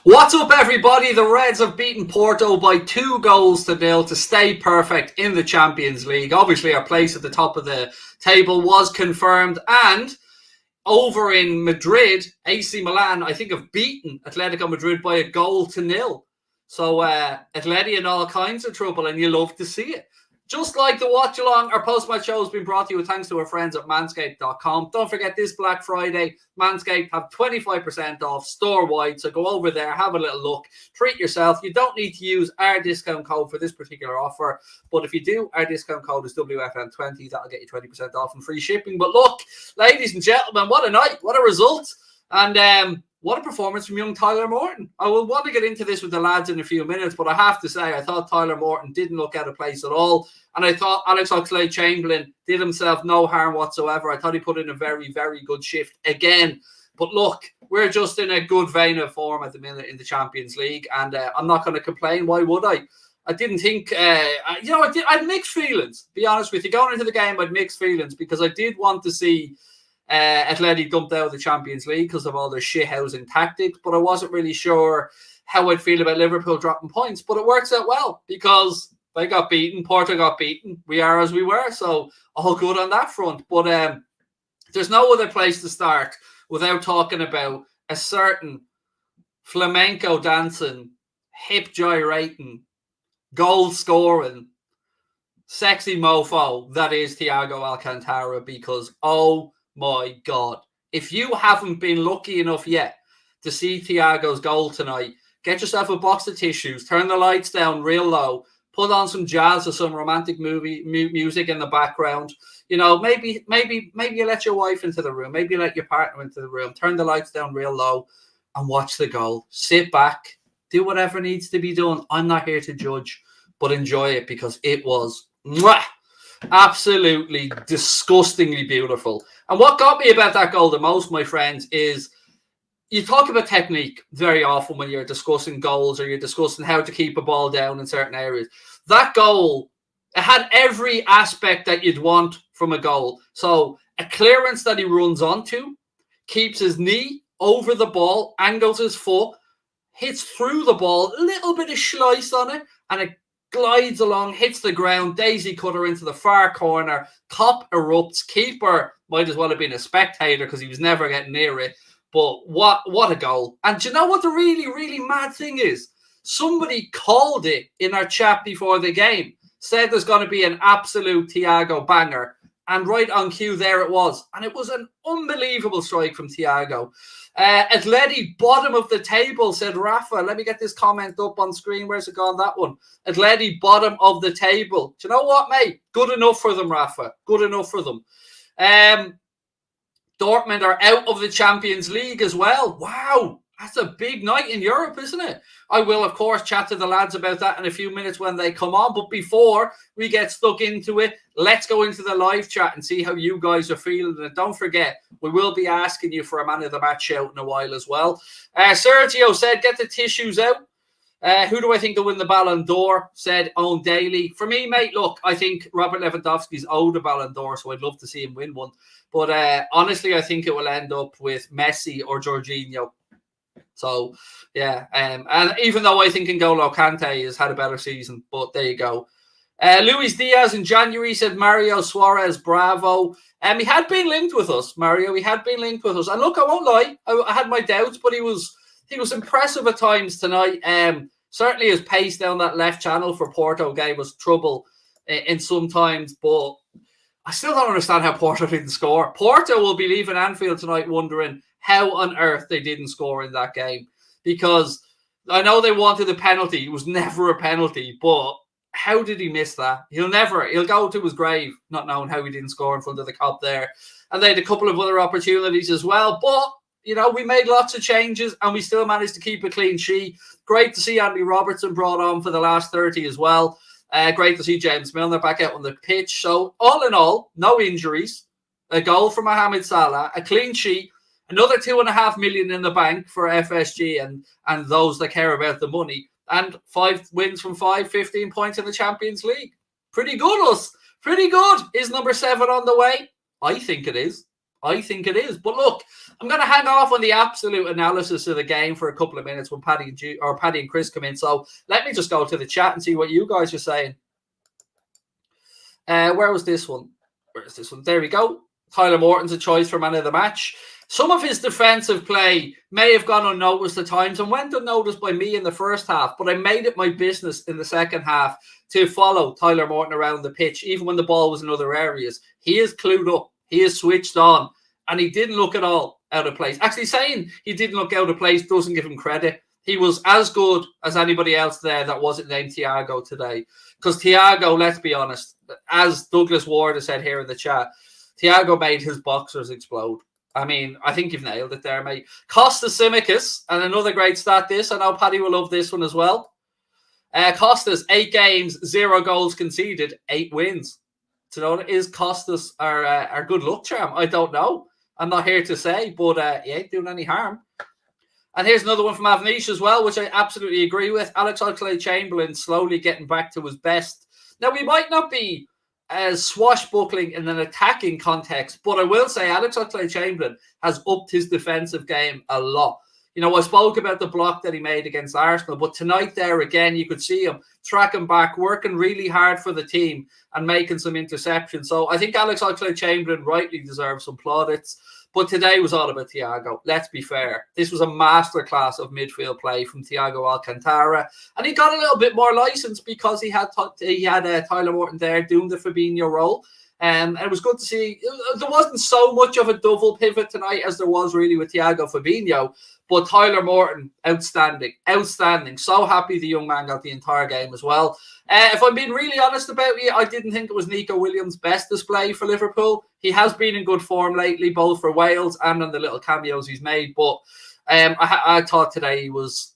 What's up, everybody? The Reds have beaten Porto by 2-0 to stay perfect in the Champions League. Obviously, our place at the top of the table was confirmed. And over in Madrid, AC Milan, I think, have beaten Atletico Madrid by 1-0. So Atleti in all kinds of trouble, and you love to see it. Just like the watch along, our post-match show has been brought to you thanks to our friends at manscaped.com. Don't forget, this Black Friday, Manscaped have 25% off store-wide, so go over there, have a little look, treat yourself. You don't need to use our discount code for this particular offer, but if you do, our discount code is WFM20. That'll get you 20% off and free shipping. But look, ladies and gentlemen, what a night, what a result, and what a performance from young Tyler Morton. I will want to get into this with the lads in a few minutes, but I have to say, I thought Tyler Morton didn't look out of place at all. And I thought Alex Oxlade-Chamberlain did himself no harm whatsoever. I thought he put in a very, very good shift again. But look, we're just in a good vein of form at the minute in the Champions League. And I'm not going to complain. Why would I? I didn't think, I had mixed feelings, to be honest with you. Going into the game, I had mixed feelings because I did want to see Atleti dumped out of the Champions League because of all their shithousing tactics, but I wasn't really sure how I'd feel about Liverpool dropping points. But it works out well because they got beaten, Porto got beaten, we are as we were, so all good on that front. But there's no other place to start without talking about a certain flamenco dancing, hip gyrating, goal scoring, sexy mofo that is Thiago Alcantara, because my God, if you haven't been lucky enough yet to see Thiago's goal tonight, get yourself a box of tissues, turn the lights down real low, put on some jazz or some romantic music in the background. You know, maybe you let your wife into the room, maybe you let your partner into the room, turn the lights down real low and watch the goal. Sit back, do whatever needs to be done. I'm not here to judge, but enjoy it because it was absolutely disgustingly beautiful. And what got me about that goal the most, my friends, is you talk about technique very often when you're discussing goals or you're discussing how to keep a ball down in certain areas. That goal, it had every aspect that you'd want from a goal. So a clearance that he runs onto, keeps his knee over the ball, angles his foot, hits through the ball, a little bit of slice on it, and it glides along, hits the ground, daisy cutter into the far corner, top erupts, keeper might as well have been a spectator because he was never getting near it. But what a goal. And do you know what the really, really mad thing is? Somebody called it in our chat before the game, said there's going to be an absolute Thiago banger. And right on cue, there it was. And it was an unbelievable strike from Thiago. Atleti, bottom of the table, said Rafa. Let me get this comment up on screen. Where's it gone, that one? Atleti, bottom of the table. Do you know what, mate? Good enough for them, Rafa. Good enough for them. Dortmund are out of the Champions League as well. Wow, that's a big night in Europe, isn't it? I will, of course, chat to the lads about that in a few minutes when they come on. But before we get stuck into it, let's go into the live chat and see how you guys are feeling. And don't forget, we will be asking you for a man of the match shout in a while as well. Sergio said, get the tissues out. Who do I think will win the Ballon d'Or? Said Owen Daly. For me, mate, look, I think Robert Lewandowski's owed a Ballon d'Or, so I'd love to see him win one. But honestly, I think it will end up with Messi or Jorginho. So, yeah. And even though I think N'Golo Kante has had a better season, but there you go. Luis Diaz in January said Mario Suarez, bravo. He had been linked with us, Mario. He had been linked with us. And look, I won't lie, I had my doubts, but he was impressive at times tonight. Certainly his pace down that left channel for Porto gave us trouble in some times, but I still don't understand how Porto didn't score. Porto will be leaving Anfield tonight wondering how on earth they didn't score in that game, because I know they wanted a penalty. It was never a penalty, but how did he miss that? He'll go to his grave not knowing how he didn't score in front of the cop there. And they had a couple of other opportunities as well, but you know, we made lots of changes and we still managed to keep a clean sheet. Great to see Andy Robertson brought on for the last 30 as well. Great to see James Milner back out on the pitch. So all in all, no injuries, a goal for Mohamed Salah, a clean sheet, another 2.5 million in the bank for FSG and those that care about the money, and 5 wins from 15 points in the Champions League. Pretty good, us. Pretty good. Is number 7 on the way? I think it is. I think it is. But look, I'm going to hang off on the absolute analysis of the game for a couple of minutes when Paddy and Chris come in. So let me just go to the chat and see what you guys are saying. Where was this one? Where's this one? There we go. Tyler Morton's a choice for man of the match. Some of his defensive play may have gone unnoticed at times and went unnoticed by me in the first half, but I made it my business in the second half to follow Tyler Morton around the pitch, even when the ball was in other areas. He is clued up. He is switched on, and he didn't look at all out of place. Actually, saying he didn't look out of place doesn't give him credit. He was as good as anybody else there that wasn't named Thiago today. Because Thiago, let's be honest, as Douglas Ward has said here in the chat, Thiago made his boxers explode. I mean, I think you've nailed it there, mate. Costas Tsimikas, and another great stat this. I know Paddy will love this one as well. Costas, 8 games, 0 goals conceded, 8 wins. To know that is Costas our good luck charm? I don't know. I'm not here to say, but he ain't doing any harm. And here's another one from Avnish as well, which I absolutely agree with. Alex Oxlade-Chamberlain slowly getting back to his best. Now, we might not be as swashbuckling in an attacking context, but I will say Alex Oxlade-Chamberlain has upped his defensive game a lot. You know, I spoke about the block that he made against Arsenal, but tonight there again, you could see him tracking back, working really hard for the team and making some interceptions. So I think Alex Oxlade-Chamberlain rightly deserves some plaudits. But today was all about Thiago. Let's be fair. This was a masterclass of midfield play from Thiago Alcantara. And he got a little bit more license because he had Tyler Morton there doing the Fabinho role. And it was good to see. There wasn't so much of a double pivot tonight as there was really with Thiago Fabinho. But Tyler Morton, outstanding. Outstanding. So happy the young man got the entire game as well. If I'm being really honest about it, I didn't think it was Nico Williams' best display for Liverpool. He has been in good form lately, both for Wales and on the little cameos he's made. But I thought today he was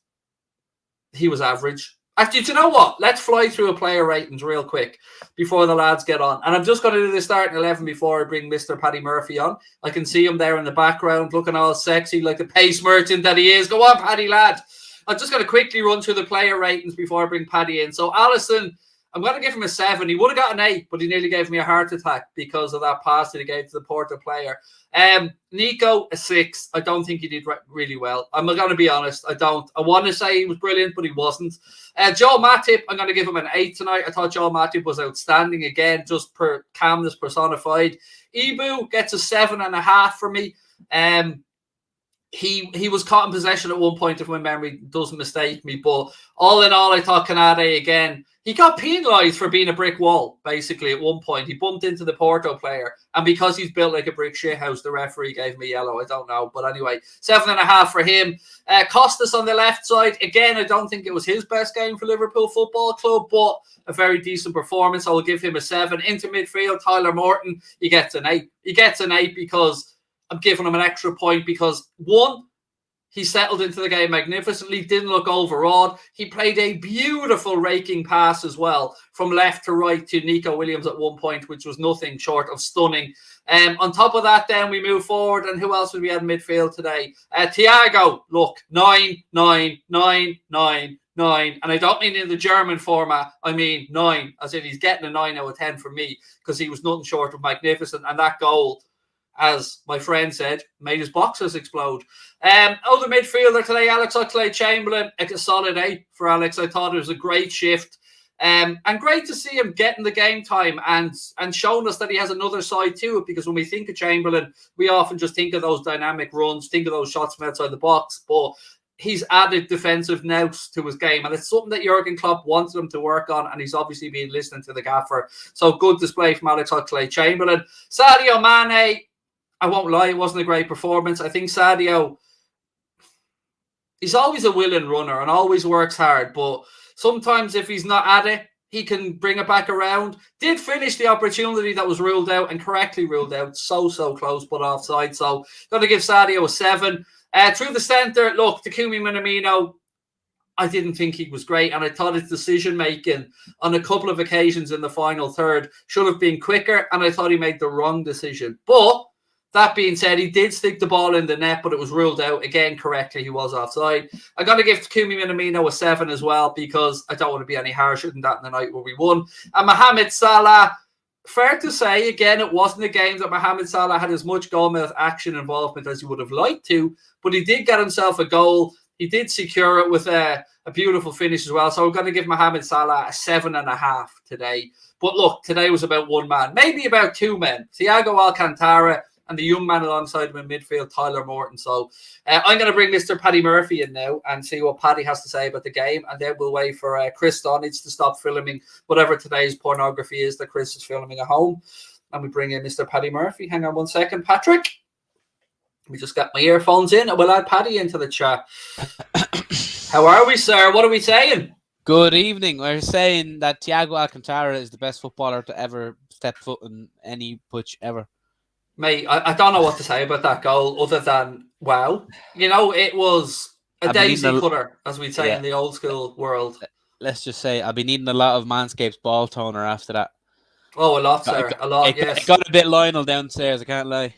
average. Actually, do you know what? Let's fly through a player ratings real quick before the lads get on. And I'm just going to do the starting 11 before I bring Mr. Paddy Murphy on. I can see him there in the background looking all sexy like the pace merchant that he is. Go on, Paddy, lad. I'm just going to quickly run through the player ratings before I bring Paddy in. So, Alisson, I'm going to give him a 7. He would have got an 8, but he nearly gave me a heart attack because of that pass that he gave to the Porto player. Nico, a 6. I don't think he did really well. I'm going to be honest. I don't. I want to say he was brilliant, but he wasn't. Joel Matip, I'm going to give him an 8 tonight. I thought Joel Matip was outstanding again, just per calmness personified. Ibu gets a 7.5 for me. He was caught in possession at one point, if my memory doesn't mistake me. But all in all, I thought Canade again, he got penalised for being a brick wall, basically, at one point. He bumped into the Porto player. And because he's built like a brick shithouse, the referee gave him a yellow. I don't know. But anyway, 7.5 for him. Costas on the left side. Again, I don't think it was his best game for Liverpool Football Club, but a very decent performance. I will give him a 7. Into midfield, Tyler Morton, he gets an 8. He gets an 8 because I'm giving him an extra point because, one, he settled into the game magnificently, didn't look overawed. He played a beautiful raking pass as well from left to right to Nico Williams at one point, which was nothing short of stunning. On top of that, then we move forward. And who else would we have in midfield today? Thiago, look, 9, 9, 9, 9, 9. And I don't mean in the German format. I mean 9, as in he's getting a 9 out of 10 from me because he was nothing short of magnificent. And that goal, as my friend said, made his boxers explode. Other midfielder today, Alex Oxlade-Chamberlain, a solid 8 for Alex. I thought it was a great shift. And great to see him getting the game time and showing us that he has another side to it, because when we think of Chamberlain, we often just think of those dynamic runs, think of those shots from outside the box, but he's added defensive nous to his game, and it's something that Jurgen Klopp wanted him to work on, and he's obviously been listening to the gaffer. So good display from Alex Oxlade-Chamberlain. Sadio Mane, I won't lie, it wasn't a great performance. I think Sadio, he's always a willing runner and always works hard, but sometimes if he's not at it, he can bring it back around. Did finish the opportunity that was ruled out and correctly ruled out. So close, but offside. So got to give Sadio a 7. Through the centre, look, Takumi Minamino, I didn't think he was great, and I thought his decision-making on a couple of occasions in the final third should have been quicker, and I thought he made the wrong decision. But that being said, he did stick the ball in the net, but it was ruled out again correctly. He was offside. I got to give Takumi Minamino a 7 as well, because I don't want to be any harsher than that in the night where we won. And Mohamed Salah, fair to say, again, it wasn't a game that Mohamed Salah had as much goal-mouth action involvement as he would have liked to, but he did get himself a goal. He did secure it with a beautiful finish as well. So we're going to give Mohamed Salah a 7.5 today. But look, today was about one man, maybe about two men. Thiago Alcantara and the young man alongside him in midfield, Tyler Morton. So I'm going to bring Mr. Paddy Murphy in now and see what Paddy has to say about the game. And then we'll wait for Chris Donage to stop filming whatever today's pornography is that Chris is filming at home. And we bring in Mr. Paddy Murphy. Hang on one second, Patrick. We just got my earphones in and we'll add Paddy into the chat. How are we, sir? What are we saying? Good evening. We're saying that Thiago Alcantara is the best footballer to ever step foot in any pitch ever. Mate, I don't know what to say about that goal other than, wow. You know, it was a daisy cutter, as we'd say in the old school world. Let's just say I'll be needing a lot of Manscaped's ball toner after that. Oh, a lot, sir. A lot, yes. It got a bit Lionel downstairs, I can't lie.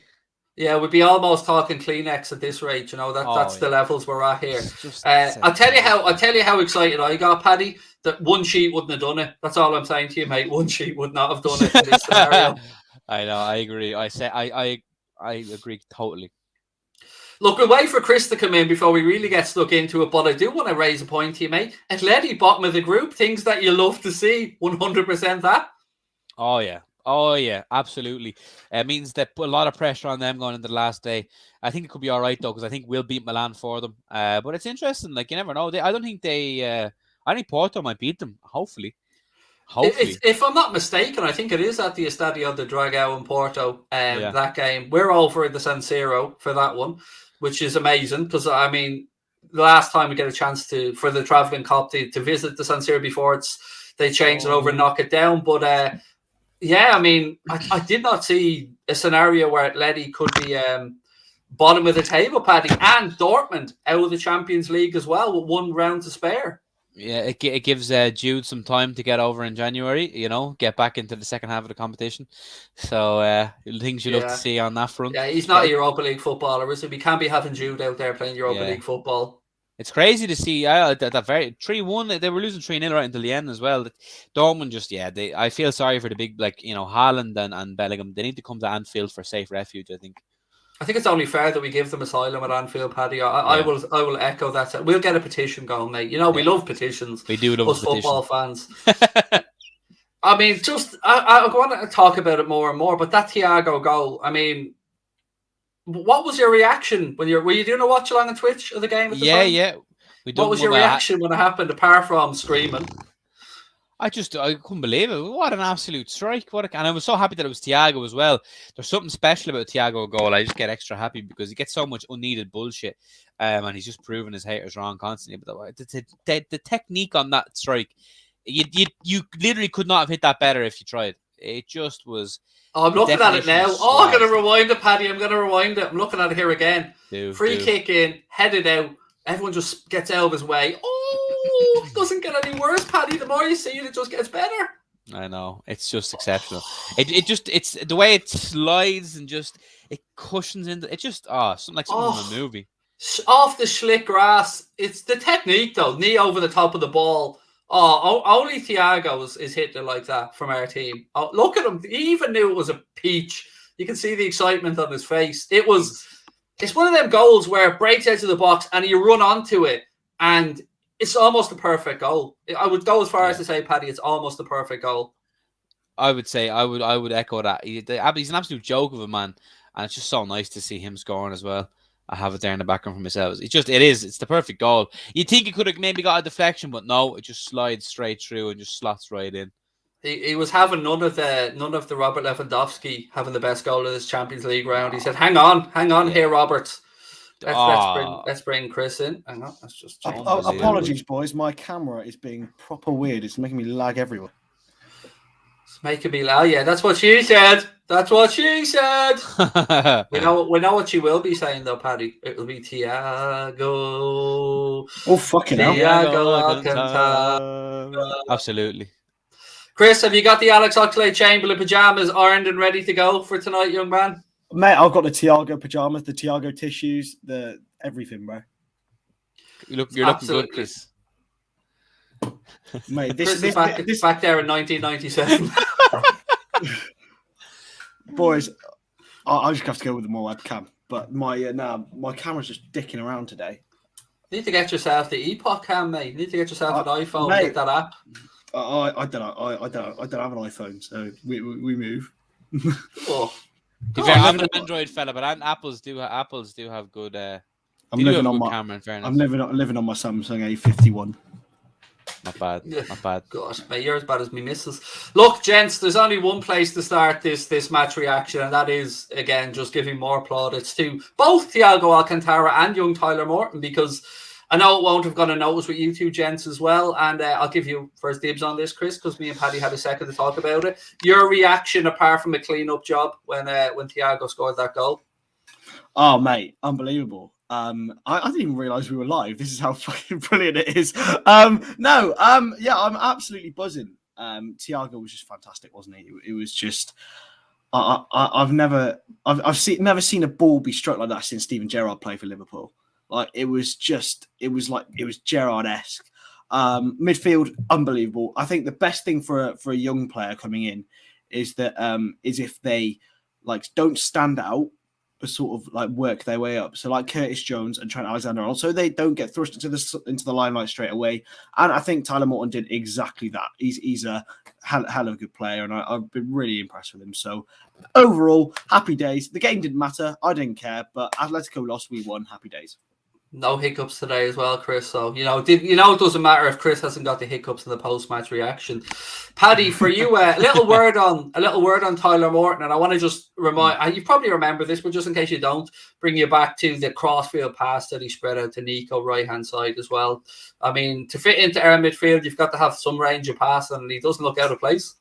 Yeah, we'd be almost talking Kleenex at this rate. You know, that's the levels we're at here. I'll tell you how excited I got, Paddy. That one sheet wouldn't have done it. That's all I'm saying to you, mate. One sheet would not have done it in this scenario. I know. I agree. I agree totally. Look, we'll wait for Chris to come in before we really get stuck into it. But I do want to raise a point to you, mate. Atleti, bottom of the group, things that you love to see. 100% that. Oh yeah, absolutely. It means they put a lot of pressure on them going into the last day. I think it could be all right though, because I think we'll beat Milan for them. But it's interesting. Like, you never know. I think Porto might beat them. Hopefully. If I'm not mistaken, I think it is at the Estadio de Dragao in Porto. That game, we're over at the San Siro for that one, which is amazing because I mean, the last time we get a chance for the traveling cop to visit the San Siro before they change it over and knock it down, but. Yeah, I mean, I did not see a scenario where Atleti could be bottom of the table, Paddy, and Dortmund out of the Champions League as well with one round to spare. Yeah, it gives Jude some time to get over in January, you know, get back into the second half of the competition. So, things you love to see on that front. Yeah, he's not a Europa League footballer, is he? We can't be having Jude out there playing Europa League football. It's crazy to see that very 3-1. They were losing 3-0 right until the end as well. Dortmund just I feel sorry for the big, like, you know, Haaland and Bellingham. They need to come to Anfield for safe refuge, I think. I think it's only fair that we give them asylum at Anfield, Paddy. I will echo that. We'll get a petition going, mate. You know, we love petitions. We do love football fans. I mean, I want to talk about it more and more, but that Thiago goal, I mean, what was your reaction when were you doing a watch along on Twitch of the game at the time? Yeah. What was your reaction when it happened, apart from screaming? I couldn't believe it. What an absolute strike. And I was so happy that it was Thiago as well. There's something special about a Thiago goal. I just get extra happy because he gets so much unneeded bullshit. And he's just proving his haters wrong constantly. But the technique on that strike, you literally could not have hit that better if you tried. It just was... Oh, I'm looking at it now. Oh, I'm going to rewind it, Paddy. I'm going to rewind it. I'm looking at it here again. Free kick in, headed out. Everyone just gets out of his way. Oh, it doesn't get any worse, Paddy. The more you see it, it just gets better. I know. It's just exceptional. It's the way it slides and just it cushions into it. Just something like something from a movie. Off the slick grass. It's the technique though. Knee over the top of the ball. Oh, only Thiago is hitting it like that from our team. Oh, look at him. He even knew it was a peach. You can see the excitement on his face. It's one of them goals where it breaks out of the box and you run onto it and it's almost a perfect goal. I would go as far as to say, Paddy, it's almost a perfect goal. I would say, I would echo that. He's an absolute joke of a man, and it's just so nice to see him scoring as well. I have it there in the background for myself. It's the perfect goal. You'd think he could have maybe got a deflection, but no, it just slides straight through and just slots right in. He was having none of the Robert Lewandowski having the best goal of this Champions League round. He said, "Hang on here, Robert. Let's bring Chris in. Hang on, let's just change apologies, boys. My camera is being proper weird. It's making me lag everywhere. It's making me lag. Yeah, that's what she said. That's what she said. we know what she will be saying though, Paddy. It will be Thiago. Oh fucking hell. Thiago Alcantara. Absolutely. Chris, have you got the Alex Oxlade-Chamberlain pajamas ironed and ready to go for tonight, young man? Mate, I've got the Thiago pajamas, the Thiago tissues, the everything, bro. You're looking good, Chris. Mate, this back there in 1997. Boys, I just have to go with my webcam. But my camera's just dicking around today. You need to get yourself the Epoch Cam, mate. You need to get yourself an iPhone, mate, get that app. I don't know. I don't have an iPhone, so we move. Oh. I'm an Android fella, but Apples do have good. I'm living on my camera. In fairness, I'm living on my Samsung A51. Not bad. Not bad. Gosh, mate, you're as bad as me missus. Look, gents, there's only one place to start this match reaction, and that is, again, just giving more plaudits to both Thiago Alcantara and young Tyler Morton, because I know it won't have gone unnoticed with you two gents as well, and I'll give you first dibs on this, Chris, because me and Paddy had a second to talk about it. Your reaction, apart from a clean-up job when Thiago scored that goal? Oh, mate, unbelievable. I didn't even realise we were live. This is how fucking brilliant it is. Yeah, I'm absolutely buzzing. Thiago was just fantastic, wasn't he? It was just, I've never seen a ball be struck like that since Steven Gerrard played for Liverpool. Like it was Gerrard-esque. Midfield, unbelievable. I think the best thing for a young player coming in is that is if they don't stand out, but sort of work their way up. So Curtis Jones and Trent Alexander-Arnold, so they don't get thrust into the limelight straight away. And I think Tyler Morton did exactly that. He's a hell of a good player, and I've been really impressed with him. So overall, happy days. The game didn't matter. I didn't care, but Atletico lost. We won. Happy days. No hiccups today as well, Chris. So it doesn't matter if Chris hasn't got the hiccups in the post-match reaction. Paddy, for you, a little word on Tyler Morton, and I want to just remind you probably remember this, but just in case you don't, bring you back to the crossfield pass that he spread out to Nico right hand side as well. I mean, to fit into our midfield, you've got to have some range of passing, and he doesn't look out of place.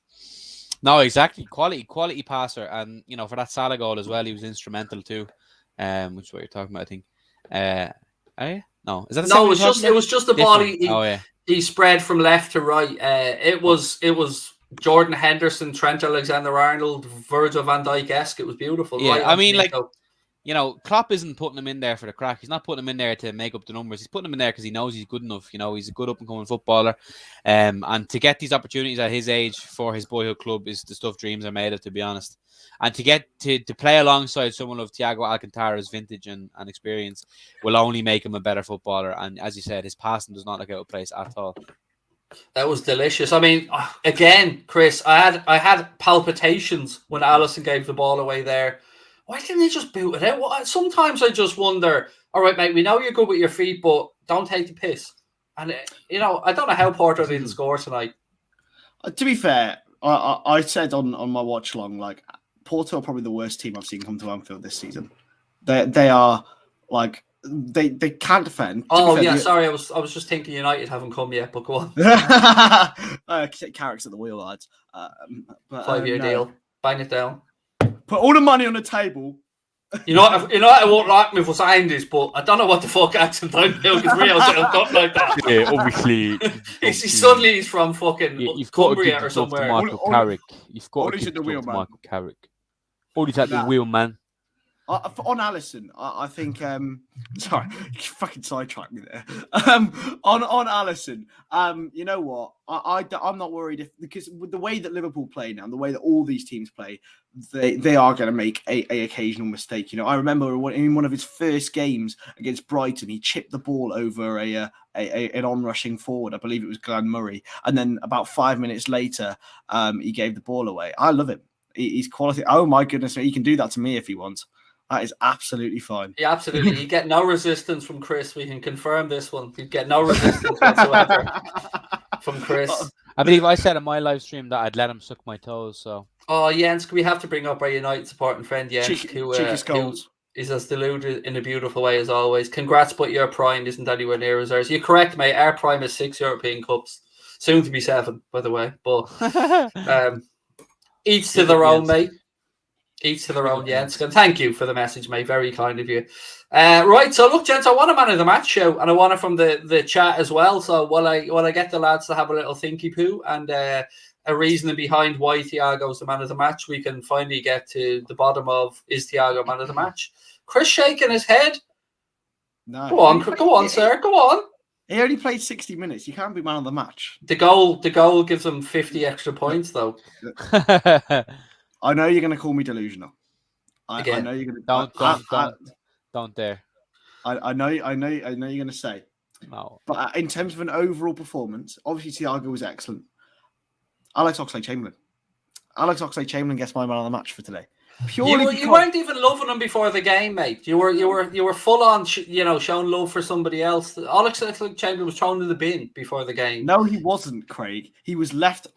No, exactly. Quality passer, and for that Salah goal as well, he was instrumental too. Which is what you're talking about, I think. No, is that it was just the ball he spread from left to right. It was Jordan Henderson, Trent Alexander-Arnold, Virgil van Dijk-esque. It was beautiful. Yeah, right, I mean, Klopp isn't putting him in there for the crack. He's not putting him in there to make up the numbers. He's putting him in there because he knows he's good enough. He's a good up-and-coming footballer. And to get these opportunities at his age for his boyhood club is the stuff dreams are made of, to be honest. And to get to play alongside someone of Thiago Alcantara's vintage and experience will only make him a better footballer. And as you said, his passing does not look out of place at all. That was delicious. I mean, again, Chris, I had palpitations when Alisson gave the ball away there. Why didn't they just boot it out? Sometimes I just wonder, all right, mate, we know you're good with your feet, but don't take the piss. And, I don't know how Porto didn't score tonight. To be fair, I said on my watch along, Porto are probably the worst team I've seen come to Anfield this season. They are, they can't defend. Sorry, I was just thinking United haven't come yet, but go on. Carrick's at the wheel, lads. 5-year deal. Bang it down. Put all the money on the table. I won't like me for saying this, but I don't know what the fuck accent I'm doing because Rio don't like that. Yeah, obviously. He's from fucking Cumbria or somewhere. Michael Carrick. You've got to give the wheel, man. Michael Carrick. Always at the wheel, man. On Alisson, I think. Sorry, you fucking sidetracked me there. On Alisson, you know what? I'm not worried because with the way that Liverpool play now, and the way that all these teams play, they are going to make a occasional mistake. I remember in one of his first games against Brighton, he chipped the ball over an on-rushing forward. I believe it was Glenn Murray, and then about 5 minutes later, he gave the ball away. I love him. He's quality. Oh my goodness, he can do that to me if he wants. That is absolutely fine. Yeah, absolutely. You get no resistance from Chris. We can confirm this one. You get no resistance whatsoever from Chris. I believe I said on my live stream that I'd let him suck my toes. So. Oh, Jens, we have to bring up our United supporting friend Jens, who is as deluded in a beautiful way as always. Congrats, but your prime isn't anywhere near as ours. You're correct, mate. Our prime is 6 European Cups, soon to be 7, by the way. But each to their own, mate. Each to their own, Jens. And thank you for the message, mate. Very kind of you. Right, so look, gents, I want a man of the match show, and I want it from the chat as well. So while I get the lads to have a little thinky poo and a reasoning behind why Thiago's the man of the match, we can finally get to the bottom of, is Thiago man of the match? Chris shaking his head. No. Go on, sir. Go on. He only played 60 minutes. You can't be man of the match. The goal gives him 50 extra points, though. I know you're going to call me delusional. I Again. know you're going to. Don't dare. I know you're going to say. No. But in terms of an overall performance, obviously Thiago was excellent. Alex Oxlade-Chamberlain gets my man of the match for today. You weren't even loving him before the game, mate. You were full on, showing love for somebody else. Alex Oxlade-Chamberlain was thrown in the bin before the game. No, he wasn't, Craig. He was left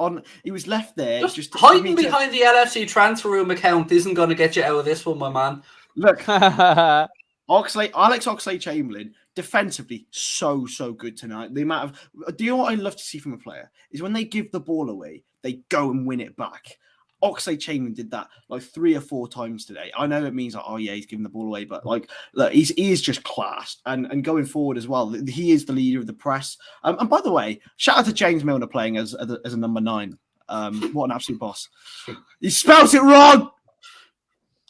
there. Just hiding behind the LFC transfer room account isn't going to get you out of this one, my man. Look, Alex Oxlade-Chamberlain defensively so good tonight. The amount of do you know what I love to see from a player is when they give the ball away, they go and win it back. Oxlade-Chamberlain did that like 3 or 4 times today. I know it means like, oh yeah, he's giving the ball away, but like, look, he is just class. And going forward as well, he is the leader of the press. And by the way, shout out to James Milner playing as a number 9. What an absolute boss! He spells it wrong.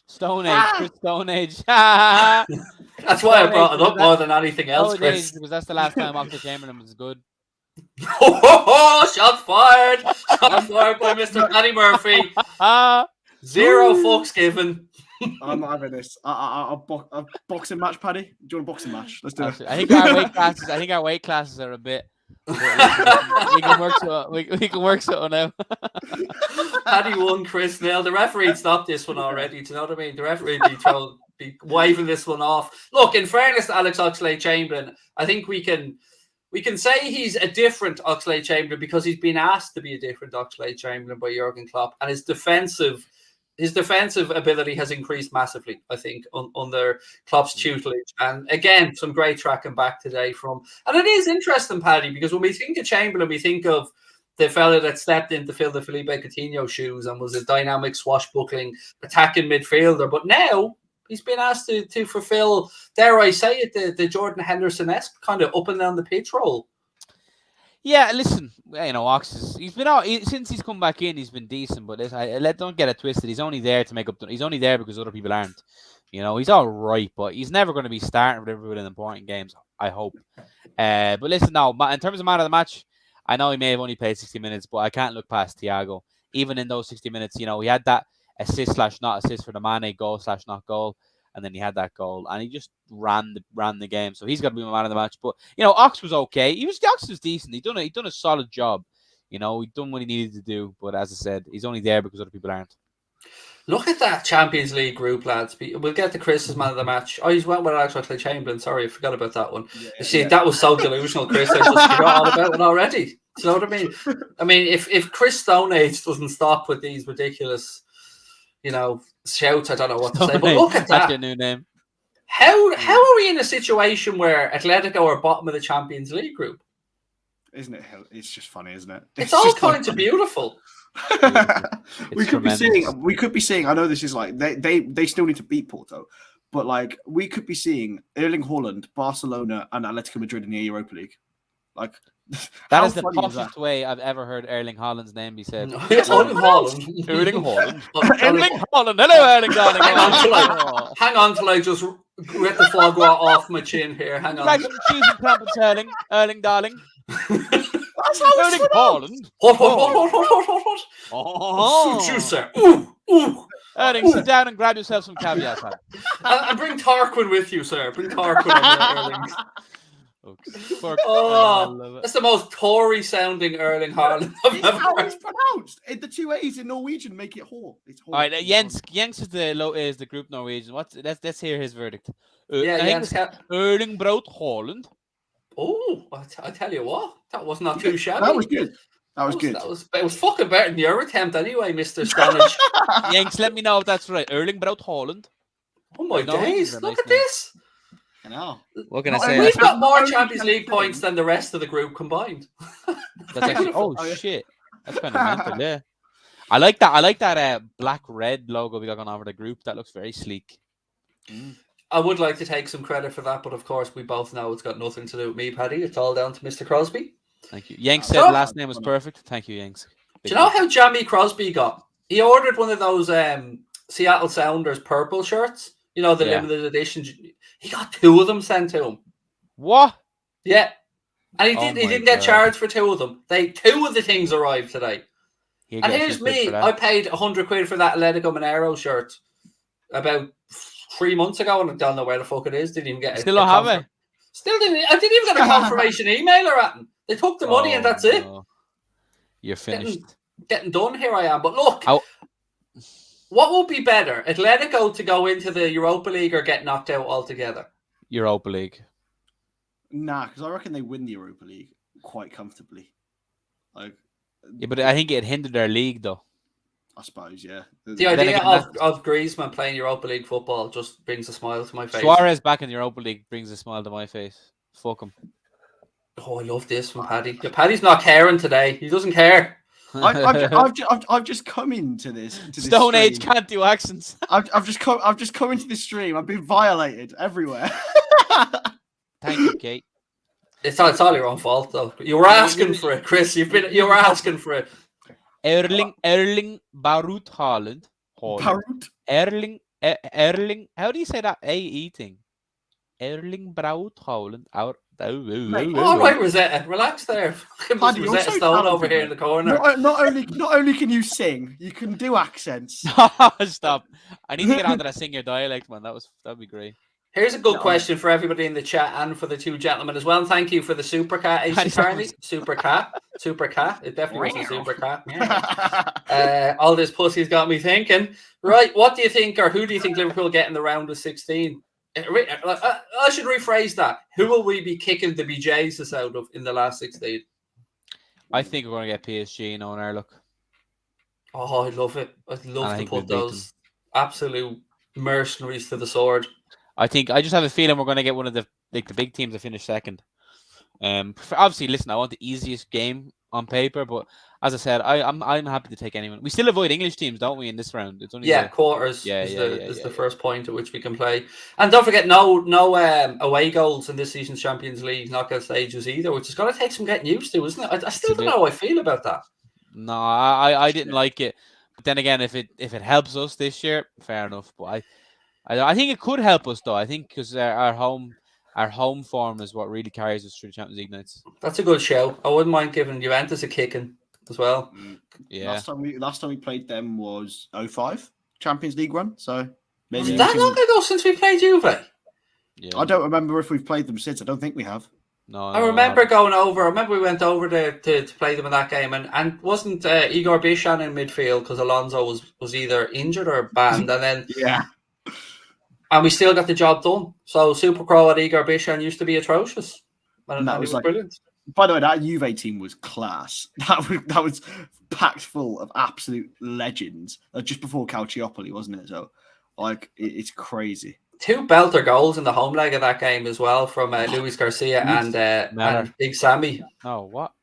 Stone Age, Chris Stone Age. That's why I brought it up more than anything else, Chris. Because that's the last time Oxlade-Chamberlain was good. Shots fired! Shots fired by Mr. Paddy Murphy. 0 fucks given. I'm not having this. A boxing match, Paddy. Do you want a boxing match? Let's do it. I think our weight classes are a bit. We can work something out. Paddy won, Chris 0. The referee stopped this one already. Do you know what I mean? The referee be waving this one off. Look, in fairness to Alex Oxlade-Chamberlain, I think we can say he's a different Oxlade-Chamberlain because he's been asked to be a different Oxlade-Chamberlain by Jurgen Klopp, and his defensive ability has increased massively, I think, under Klopp's tutelage. And again, some great tracking back today from. And it is interesting, Paddy, because when we think of Chamberlain, we think of the fella that stepped in to fill the Felipe Coutinho shoes and was a dynamic, swashbuckling, attacking midfielder. But now he's been asked to fulfill, dare I say it, the Jordan Henderson-esque kind of up and down the pitch role. Yeah, listen, Ox he's been out since he's come back in. He's been decent, but don't get it twisted. He's only there to make up. He's only there because other people aren't. He's all right, but he's never going to be starting with Liverpool in important games. I hope. But listen, now in terms of man of the match, I know he may have only played 60 minutes, but I can't look past Thiago. Even in those 60 minutes, he had that assist/not assist for the Mane goal/not goal. And then he had that goal, and he just ran the game. So he's got to be my man of the match. But Ox was okay. Ox was decent. He done a solid job. He done what he needed to do. But as I said, he's only there because other people aren't. Look at that Champions League group, lads. We'll get to Chris as man of the match. Oh, he's went with Alex Oxlade-Chamberlain. Sorry, I forgot about that one. That was so delusional, Chris. I just forgot all about it already. Do you know what I mean? I mean, if Chris Stone Age doesn't stop with these ridiculous, shouts, I don't know what to say. But look at that. That's your new name. How are we in a situation where Atletico are bottom of the Champions League group? Isn't it? It's just funny, isn't it? It's all kinds of beautiful. We could be seeing. I know this is like they still need to beat Porto, but like we could be seeing Erling Haaland, Barcelona, and Atletico Madrid in the Europa League. Like that is the toughest way I've ever heard Erling Haaland's name be said. Erling Haaland. Erling Haaland. Erling Haaland. Hello, Erling Haaland. Hang on till I just get the foie gras off my chin here. Hang on. Like some cheese and crumpets, Erling, darling. Erling Haaland. What? Sir. Ooh. Erling, sit down and grab yourself some caviar. And bring Tarquin with you, sir. Bring Tarquin over, Erling. That's the most Tory sounding Erling Haaland I've ever heard. It's pronounced. The 2 A's in Norwegian make it Hall. It's Hall. All right, Jens is the group Norwegian. Let's hear his verdict. Jens Erling Braut Haaland. Oh, I tell you what, that was not too shabby. That was good. It was fucking better than your attempt anyway, Mr. Stonage. Jens, let me know if that's right. Erling Braut Haaland. Oh my days! Look at this. I know. What can I say? We've got more Champions League points than the rest of the group combined. That's actually, shit. That's kind of mental, yeah. I like that black-red logo we got going over the group. That looks very sleek. I would like to take some credit for that, but of course we both know it's got nothing to do with me, Paddy. It's all down to Mr. Crosby. Thank you. Yanks said the last name was perfect. Thank you, Yanks. Do you know how Jamie Crosby got? He ordered one of those Seattle Sounders purple shirts. The limited edition. He got 2 of them sent to him. What? Yeah. And he didn't get charged for 2 of them. 2 of the things arrived today. He'll And get a here's few quid me. for that. I paid £100 for that Atletico Monero shirt about 3 months ago, and I don't know where the fuck it is. Didn't even get Still don't have it. Still didn't. I didn't even get a confirmation email or anything. They took the money and that's it. No. You're finished. Getting done. Here I am. But look, Oh. what would be better, Atletico to go into the Europa League or get knocked out altogether? Europa League. Nah, because I reckon they win the Europa League quite comfortably. Like, Yeah, but I think it hindered their league, though. I suppose, yeah. The idea of Griezmann playing Europa League football just brings a smile to my face. Suarez back in the Europa League brings a smile to my face. Fuck him. Oh, I love this from Paddy. Yeah, Paddy's not caring today. He doesn't care. I've just come into this. Stone Age can't do accents. I've just come into this stream. I've been violated everywhere. Thank you, Kate. It's all your own fault, though. You were asking for it, Chris. You were asking for it. Erling Barut Haaland. Barut? Erling. How do you say that AE thing? Erling Braut Haaland. All right, Rosetta. Relax there. Paddy, Rosetta so Stone over talented, here in the corner. Not only can you sing, you can do accents. Stop. I need to get onto that singer dialect, man. That'd be great. Here's a good question for everybody in the chat and for the two gentlemen as well. And thank you for the super cat, AC Carney. Super cat. It definitely was a super cat. All this pussy's got me thinking. Right, what do you think, or who do you think Liverpool get in the round of 16? I should rephrase that. Who will we be kicking the BJs out of in the last 16? I think we're going to get PSG in on our look. Oh, I love it. I'd love to put those absolute mercenaries to the sword. I just have a feeling we're going to get one of the big teams to finish second. Obviously, listen, I want the easiest game on paper, but as I said, I'm happy to take anyone. We still avoid English teams, don't we, in this round? It's only quarters is the first point at which we can play. And don't forget, no away goals in this season's Champions League knockout stages either, which is going to take some getting used to, isn't it? I still don't know how I feel about that. No, I didn't like it. But then again, if it helps us this year, fair enough. But I think it could help us, though. I think because our home form is what really carries us through the Champions League nights. That's a good show. I wouldn't mind giving Juventus a kicking as well. Yeah. Last time we played them was 2005 Champions League run. So maybe was that long ago since we played Juve? Yeah. I don't remember if we've played them since. I don't think we have. No, I remember going over. I remember we went over to play them in that game, and wasn't Igor Bishan in midfield because Alonso was either injured or banned, and then and we still got the job done. So Super Crow at Igor Bishan used to be atrocious, and that was brilliant. By the way, that Juve team was class. That was packed full of absolute legends. Just before Calciopoli, wasn't it? So, it's crazy. 2 belter goals in the home leg of that game as well from Luis Garcia and Big Sammy. Oh, what?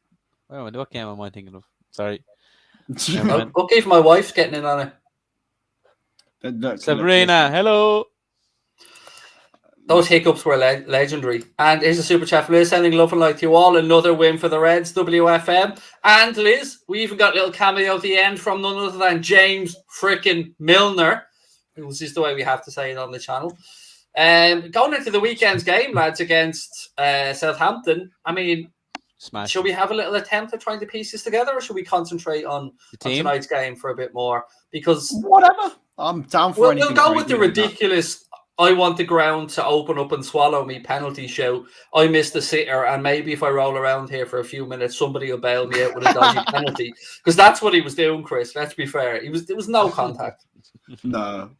Wait a minute, what game am I thinking of? Sorry. Okay, my wife's getting in on it. Sabrina, hello. Those hiccups were legendary. And here's a super chat from Liz sending love and light to you all. Another win for the Reds, WFM. And Liz, we even got a little cameo at the end from none other than James frickin' Milner. It was just the way we have to say it on the channel. Going into the weekend's game, lads, against Southampton, I mean, should we have a little attempt at trying to piece this together, or should we concentrate on tonight's game for a bit more? Because whatever. I'm down for anything. We'll go with the ridiculous I want the ground to open up and swallow me penalty show. I missed the sitter, and maybe if I roll around here for a few minutes, somebody will bail me out with a dodgy penalty. Because that's what he was doing, Chris. Let's be fair. There was no contact. No.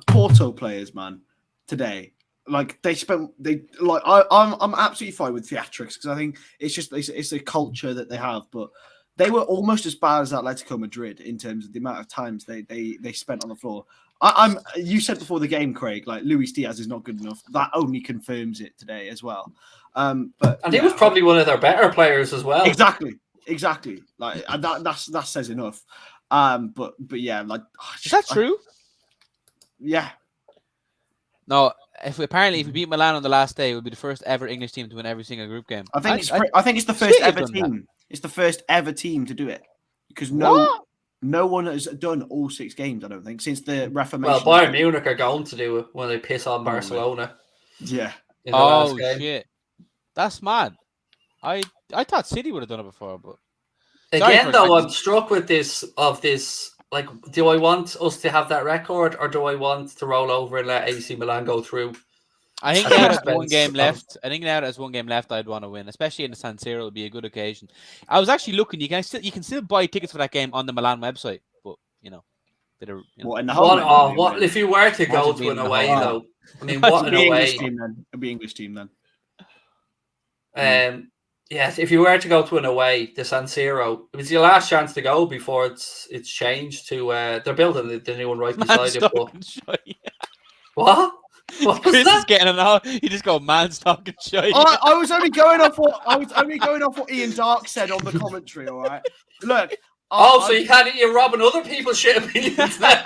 Porto players, man, today, I'm absolutely fine with theatrics because I think it's a culture that they have, but they were almost as bad as Atletico Madrid in terms of the amount of times they spent on the floor. You said before the game, Craig, like Luis Diaz is not good enough. That only confirms it today as well. He was probably one of their better players as well. Exactly. Like that says enough. But yeah, like is that true? Yeah. No, if we beat Milan on the last day, it would be the first ever English team to win every single group game. I think it's the first ever team. It's the first ever team to do it because no one has done all 6 games, I don't think, since the Reformation. Well, Bayern Munich are going to do it when they piss on Barcelona. Yeah. Shit. That's mad. I thought City would have done it before, but Again, though, I'm struck with this. Like, do I want us to have that record, or do I want to roll over and let AC Milan go through? I think now there's one game left. I'd want to win, especially in the San Siro. It'll be a good occasion. I was actually looking. You can still buy tickets for that game on the Milan website, but what in the home? What if you were to go to an away though? I mean, what an away? It'll be English team then. Yes, if you were to go to an away, the San Siro, it was your last chance to go before it's changed to. They're building the new one right beside it. What? What was Chris that? is getting it out. You just go man's talking shit. I was only going off what Ian Dark said on the commentary. All right, look. So you're robbing other people's shit opinions now.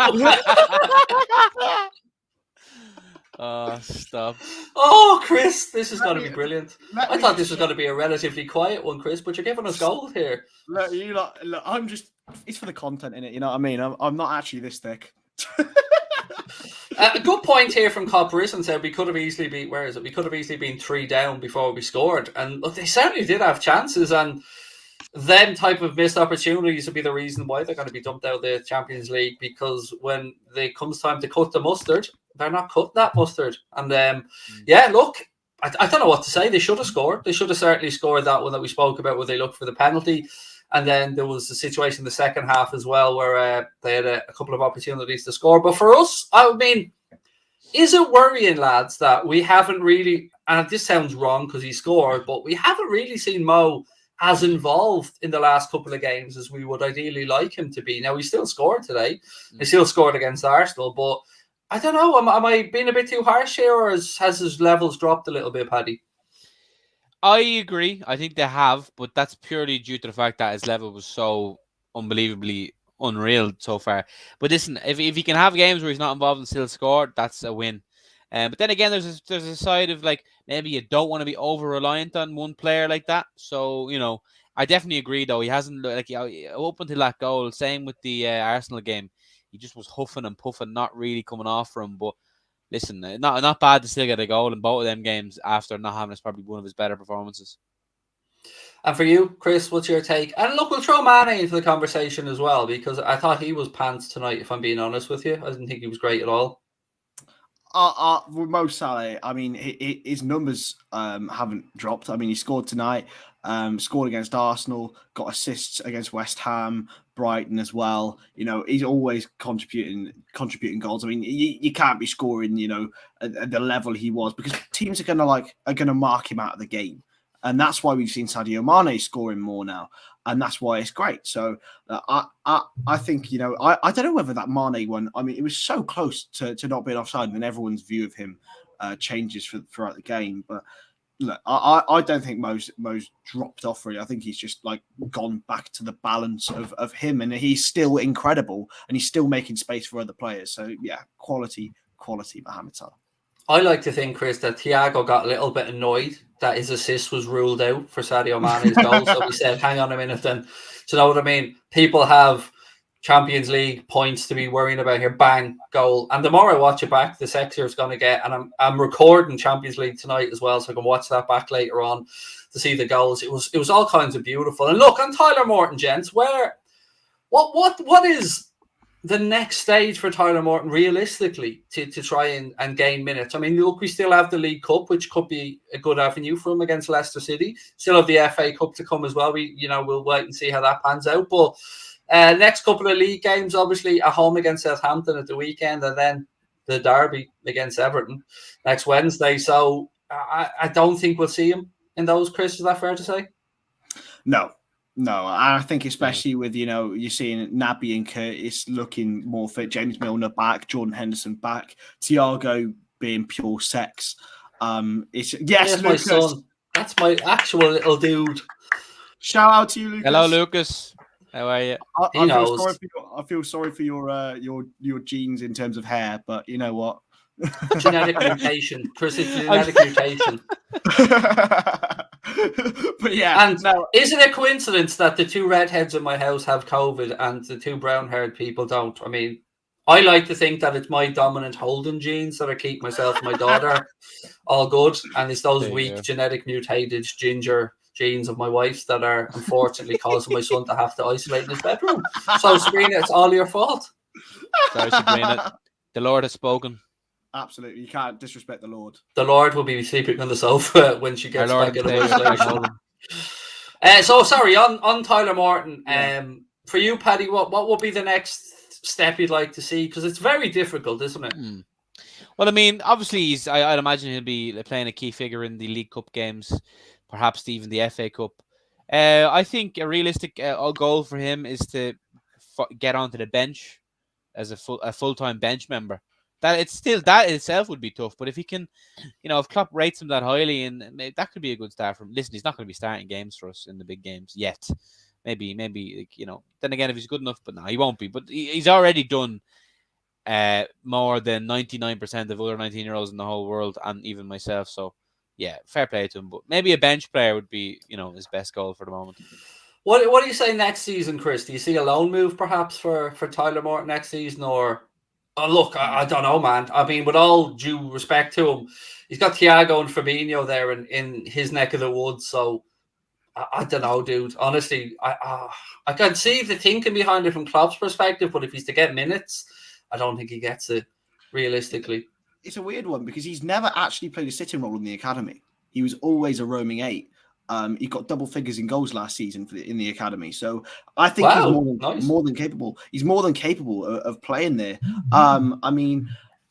Oh, stop. Oh, Chris, this is going to be brilliant. I thought this was going to be a relatively quiet one, Chris, but you're giving us gold here. Look, I'm just, it's for the content in it, you know what I mean? I'm not actually this thick. A good point here from Copperis said we could have easily been, we could have easily been 3 down before we scored. And look, they certainly did have chances, and them type of missed opportunities would be the reason why they're going to be dumped out of the Champions League, because when it comes time to cut the mustard, they're not cutting that mustard. And look, I don't know what to say. They should have scored. They should have certainly scored that one that we spoke about where they looked for the penalty. And then there was a situation in the second half as well where they had a couple of opportunities to score. But for us, I mean, is it worrying, lads, that we haven't really, and this sounds wrong because he scored, but we haven't really seen Mo as involved in the last couple of games as we would ideally like him to be. Now, he still scored today. He still scored against Arsenal, but I don't know. Am I being a bit too harsh here, or has his levels dropped a little bit, Paddy? I agree. I think they have, but that's purely due to the fact that his level was so unbelievably unreal so far. But listen, if he can have games where he's not involved and still score, that's a win. But then again, there's a side of like maybe you don't want to be over reliant on one player like that. So I definitely agree. Though he hasn't up until that goal. Same with the Arsenal game. He just was huffing and puffing, not really coming off for him. But listen, not bad to still get a goal in both of them games after not having. It's probably one of his better performances. And for you, Chris, what's your take? And look, we'll throw Mane into the conversation as well, because I thought he was pants tonight, if I'm being honest with you. I didn't think he was great at all. With Mo Salah, I mean, his numbers haven't dropped. I mean, he scored tonight, scored against Arsenal, got assists against West Ham, Brighton as well. He's always contributing goals. I mean, you can't be scoring, at the level he was, because teams are gonna mark him out of the game, and that's why we've seen Sadio Mane scoring more now, and that's why it's great. So I think I don't know whether that Mane one. I mean, it was so close to not being offside, and then everyone's view of him changes throughout the game, but. Look, I don't think Mo's dropped off really. I think he's just gone back to the balance of him, and he's still incredible, and he's still making space for other players. So yeah, quality, Mohamed Salah. I like to think, Chris, that Thiago got a little bit annoyed that his assist was ruled out for Sadio Mane's goal. So we said, hang on a minute then. Do you know what I mean? People have Champions League points to be worrying about here. Bang, goal. And the more I watch it back, the sexier it's going to get. And I'm recording Champions League tonight as well, so I can watch that back later on to see the goals. It was all kinds of beautiful. And look, on Tyler Morton, gents, what is the next stage for Tyler Morton realistically to try and gain minutes? I mean, look, we still have the League Cup, which could be a good avenue for him against Leicester City. Still have the FA Cup to come as well. We'll wait and see how that pans out. But next couple of league games, obviously at home against Southampton at the weekend, and then the derby against Everton next Wednesday. So I don't think we'll see him in those, Chris. Is that fair to say? No. I think especially with, you're seeing Naby and Curtis looking more fit, James Milner back, Jordan Henderson back, Thiago being pure sex. Yes, Lucas. My son. That's my actual little dude. Shout out to you, Lucas. Hello, Lucas. How are you? I feel sorry for your genes in terms of hair, but you know what? Genetic mutation, Chris. It's genetic mutation. But yeah, and is it a coincidence that the 2 redheads in my house have COVID and the 2 brown-haired people don't? I mean, I like to think that it's my dominant Houlden genes that are keeping myself and my daughter all good, and it's those weak genetic mutated ginger genes of my wife's that are unfortunately causing my son to have to isolate in his bedroom. So, Sabrina, it's all your fault. Sorry, Sabrina. The Lord has spoken. Absolutely, you can't disrespect the Lord. The Lord will be sleeping on the sofa when she gets back out of isolation. So, sorry, on Tyler Morton. For you, Paddy, what would be the next step you'd like to see? Because it's very difficult, isn't it? Well, I mean, obviously, I'd imagine he'll be playing a key figure in the League Cup games, perhaps even the FA Cup. I think a realistic goal for him is to get onto the bench as a full-time bench member. That itself would be tough, but if he can, if Klopp rates him that highly, and that could be a good start for him. Listen, he's not going to be starting games for us in the big games yet. Maybe, then again, if he's good enough, but no, he won't be. But he's already done more than 99% of other 19-year-olds in the whole world, and even myself. So, yeah, fair play to him. But maybe a bench player would be, his best goal for the moment. What do you say next season, Chris? Do you see a loan move perhaps for Tyler Morton next season, or? Oh, look, I don't know, man. I mean, with all due respect to him, he's got Thiago and Fabinho there in his neck of the woods. So, I don't know, dude. Honestly, I can see the thinking behind it from Klopp's perspective, but if he's to get minutes, I don't think he gets it, realistically. It's a weird one because he's never actually played a sitting role in the academy. He was always a roaming 8. He got double figures in goals last season in the academy. So I think he's more than capable. He's more than capable of playing there. I mean,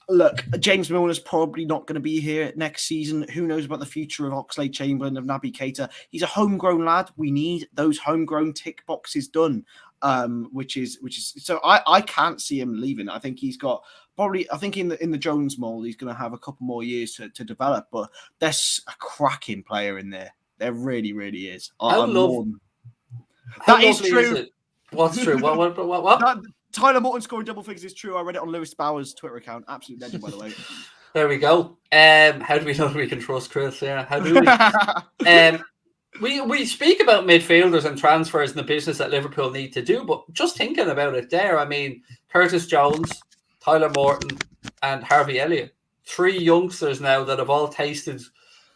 look, James Milner's probably not going to be here next season. Who knows about the future of Oxlade-Chamberlain, of Naby Keita? He's a homegrown lad. We need those homegrown tick boxes done. Which is so I can't see him leaving. I think he's got probably, I think in the Jones mold, he's going to have a couple more years to develop, but there's a cracking player in there. There really, really is. That is true. What's true? What? Tyler Morton scoring double figures is true. I read it on Lewis Bauer's Twitter account. Absolute legend, by the way. There we go. How do we know we can trust Chris? Yeah, how do we? We speak about midfielders and transfers and the business that Liverpool need to do, but just thinking about it there, I mean, Curtis Jones, Tyler Morton, and Harvey Elliott. 3 youngsters now that have all tasted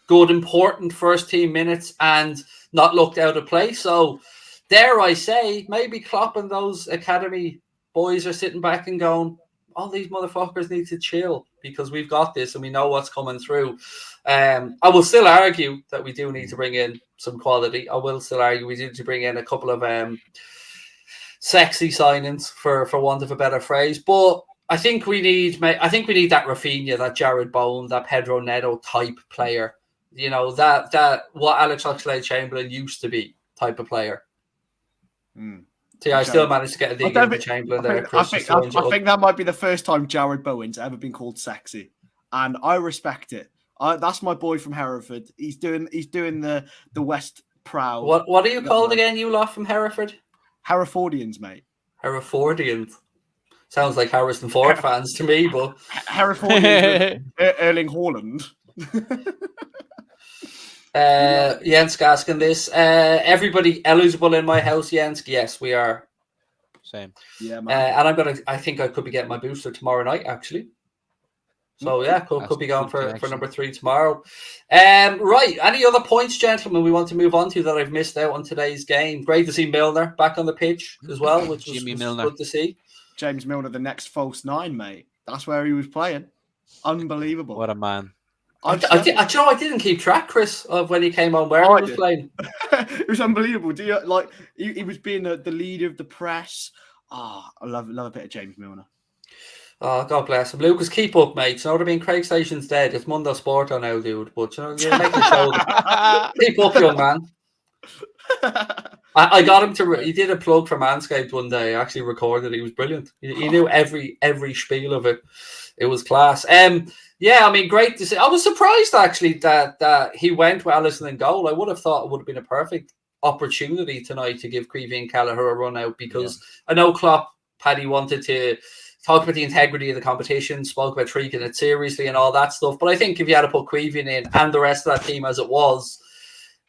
good, important first-team minutes and not looked out of place. So, dare I say, maybe Klopp and those academy boys are sitting back and going, all these motherfuckers need to chill because we've got this and we know what's coming through. I will still argue that we do need to bring in some quality. I will still argue we need to bring in a couple of sexy signings, for want of a better phrase. But I think we need that Rafinha, that Jared Bowen, that Pedro Neto type player. That what Alex Oxlade-Chamberlain used to be type of player. See, I still managed to get a dig into Chamberlain there. I think that might be the first time Jared Bowen's ever been called sexy, and I respect it. That's my boy from Hereford. He's doing the West proud. What are you called again, you lot from Hereford? Herefordians, mate. Herefordians. Sounds like Harrison Ford fans to me, but Herefordians. Erling Haaland. Jens asking this. Everybody eligible in my house, Jens? Yes, we are. Same. Yeah, man. And I think I could be getting my booster tomorrow night, actually. So yeah, could be going for number 3 tomorrow. Right. Any other points, gentlemen, we want to move on to that I've missed out on today's game? Great to see Milner back on the pitch as well, which was good to see. James Milner, the next false 9, mate. That's where he was playing. Unbelievable. What a man. I didn't keep track, Chris, of when he came on, where he was playing. It was unbelievable. He was being the leader of the press. I love a bit of James Milner. Oh, God bless him. Lucas, keep up, mate. You know what I mean? Craig Station's dead. It's Mundo Sport on now, dude. But you're making show. Keep up, young man. I got him to. He did a plug for Manscaped one day. I actually recorded it. He was brilliant. He knew every spiel of it. It was class. Yeah, I mean, great to see. I was surprised actually that he went with Alisson in goal. I would have thought it would have been a perfect opportunity tonight to give Creevy and Callagher a run out because I know Klopp, Paddy, wanted to talk about the integrity of the competition, spoke about treating it seriously and all that stuff. But I think if you had to put Creevy in and the rest of that team as it was,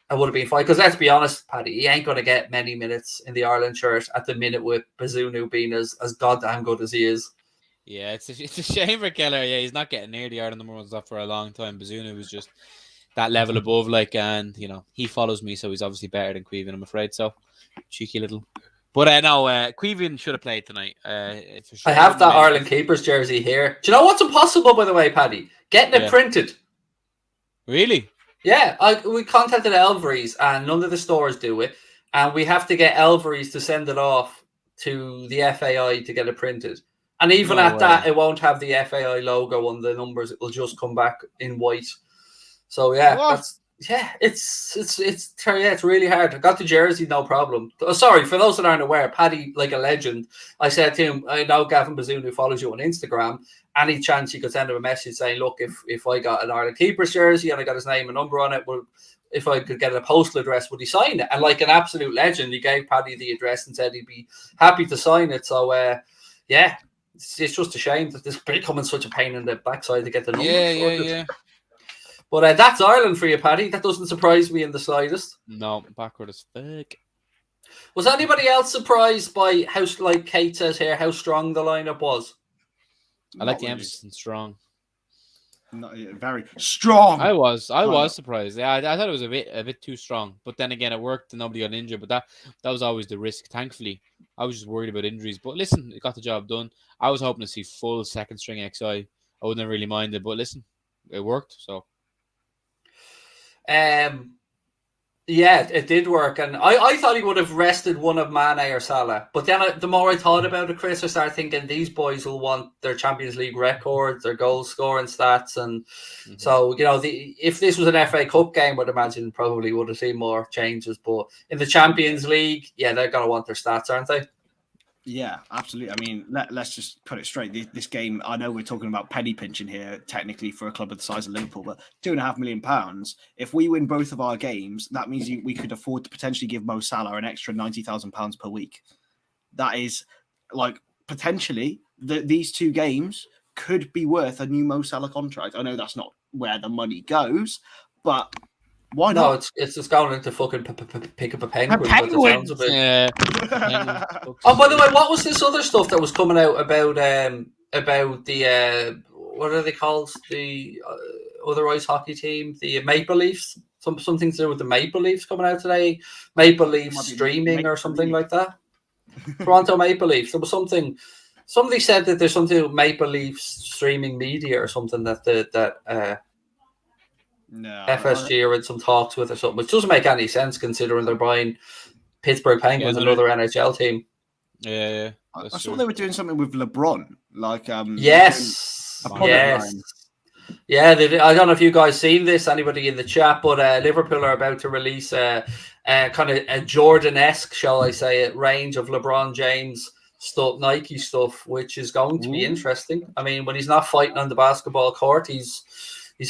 it would have been fine. Because let's be honest, Paddy, he ain't going to get many minutes in the Ireland shirt at the minute with Bazunu being as goddamn good as he is. Yeah, it's a shame for Keller. Yeah, he's not getting near the Ireland number 1 stuff for a long time. Bazunu was just that level above. Like, and he follows me, so he's obviously better than Queven, I'm afraid. So cheeky little. But no, Queven should have played tonight. For sure. I have that Ireland keepers jersey here. Do you know what's impossible, by the way, Paddy? Getting it printed. Really? Yeah, we contacted Elvery's and none of the stores do it. And we have to get Elvery's to send it off to the FAI to get it printed. And even that, it won't have the FAI logo on the numbers. It will just come back in white. So yeah, it's really hard. I got the jersey, no problem. Oh, sorry, for those that aren't aware, Paddy, like a legend, I said to him, I know Gavin Bazzoon, who follows you on Instagram, any chance you could send him a message saying, look, if I got an Ireland Keepers jersey and I got his name and number on it, if I could get a postal address, would he sign it? And like an absolute legend, he gave Paddy the address and said he'd be happy to sign it. So it's just a shame that this is becoming such a pain in the backside to get the number sorted. Yeah. But that's Ireland for you, Paddy. That doesn't surprise me in the slightest. No, backward as fuck. Was anybody else surprised by how, like Kate says here, how strong the lineup was? I like the emphasis on strong. Not very strong. I was surprised. Yeah, I thought it was a bit too strong. But then again, it worked and nobody got injured. But that was always the risk. Thankfully, I was just worried about injuries. But listen, it got the job done. I was hoping to see full second string XI. I wouldn't have really minded. But listen, it worked. So. Yeah, it did work, and I thought he would have rested one of Mane or Salah, but then the more I thought about it, Chris, I started thinking these boys will want their Champions League records, their goal scoring stats, and so if this was an FA Cup game, I'd imagine probably would have seen more changes, but in the Champions League, yeah, they're gonna want their stats, aren't they? Yeah, absolutely. I mean, let's just put it straight. This game, I know we're talking about penny pinching here, technically for a club of the size of Liverpool, but £2.5 million. If we win both of our games, that means we could afford to potentially give Mo Salah an extra £90,000 per week. That is, like, potentially these two games could be worth a new Mo Salah contract. I know that's not where the money goes, but why not? No, it's just going into fucking pick up a penguin. Penguins. Yeah. Oh, by the way, what was this other stuff that was coming out about the what are they called? The other ice hockey team, the Maple Leafs. Something to do with the Maple Leafs coming out today. Maple Leafs streaming or something like that. Toronto Maple Leafs. There was something. Somebody said that there's something with Maple Leafs streaming media or something that. No, FSG are in some talks with or something, which doesn't make any sense considering they're buying Pittsburgh Penguins, another NHL team. Yeah. I saw they were doing something with LeBron, like yes. Yeah, I don't know if you guys seen this, anybody in the chat, but Liverpool are about to release a kind of a Jordan-esque, shall I say, a range of LeBron James stuff, Nike stuff, which is going to be interesting. I mean, when he's not fighting on the basketball court, he's